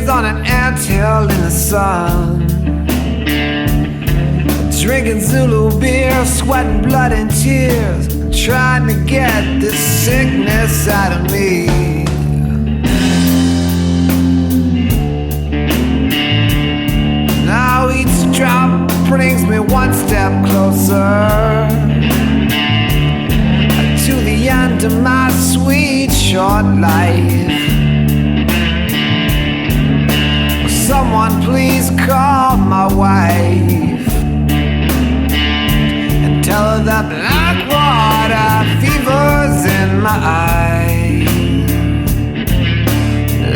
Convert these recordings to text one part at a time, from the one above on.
On an anthill in the sun, drinking Zulu beer, sweating blood and tears, trying to get this sickness out of me. Now each drop brings me one step closer to the end of my sweet short life. Someone please call my wife and tell her that black water fever's in my eyes.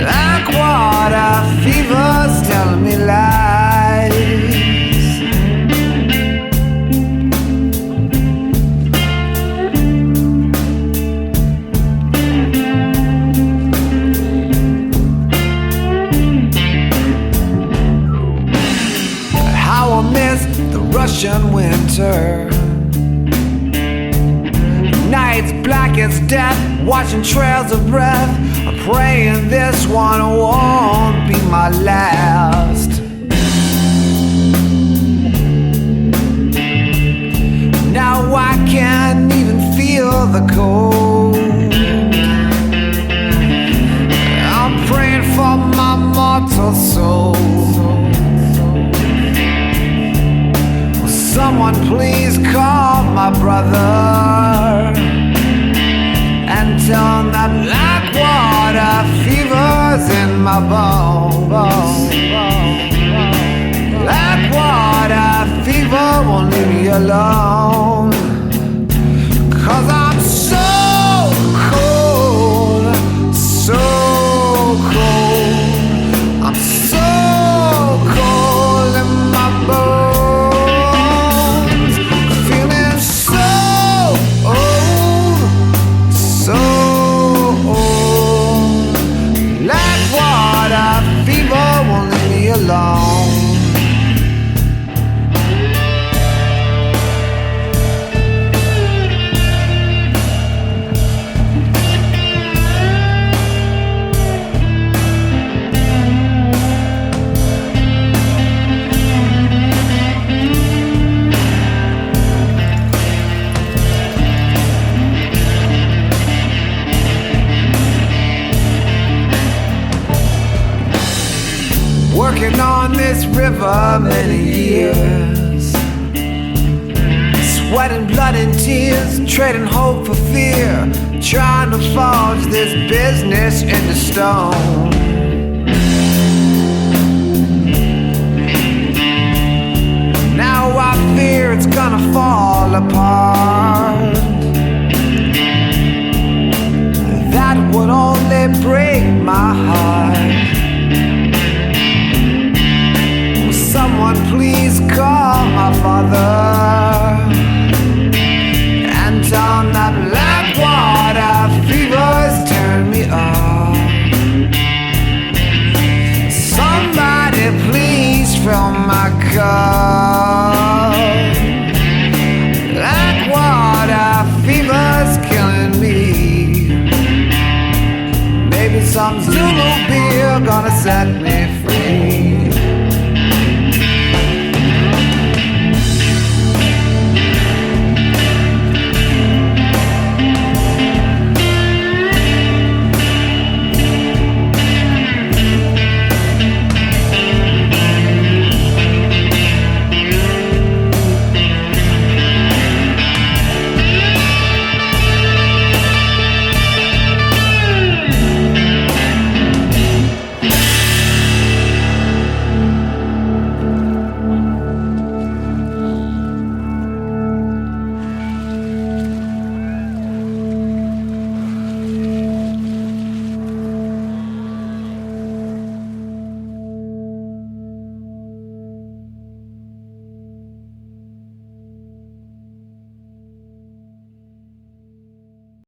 Black water fever's telling me lies. Russian winter, nights black as death, watching trails of breath, praying this one won't be my last. Now I can't even feel the cold. I'm praying for my mortal soul. Someone please call my brother and tell him that black water fever's in my bones. Black water fever won't leave me alone, 'cause I'm so cold, so cold. I'm so cold in my bones. Working on this river many years, sweating blood and tears, trading hope for fear, trying to forge this business into stone. Now I fear it's gonna fall apart. That would only break my heart. Someone please call my father and tell him that black water fever's turned me on. Somebody please fill my cup. Black water fever's killing me. Maybe some Zulu beer gonna set me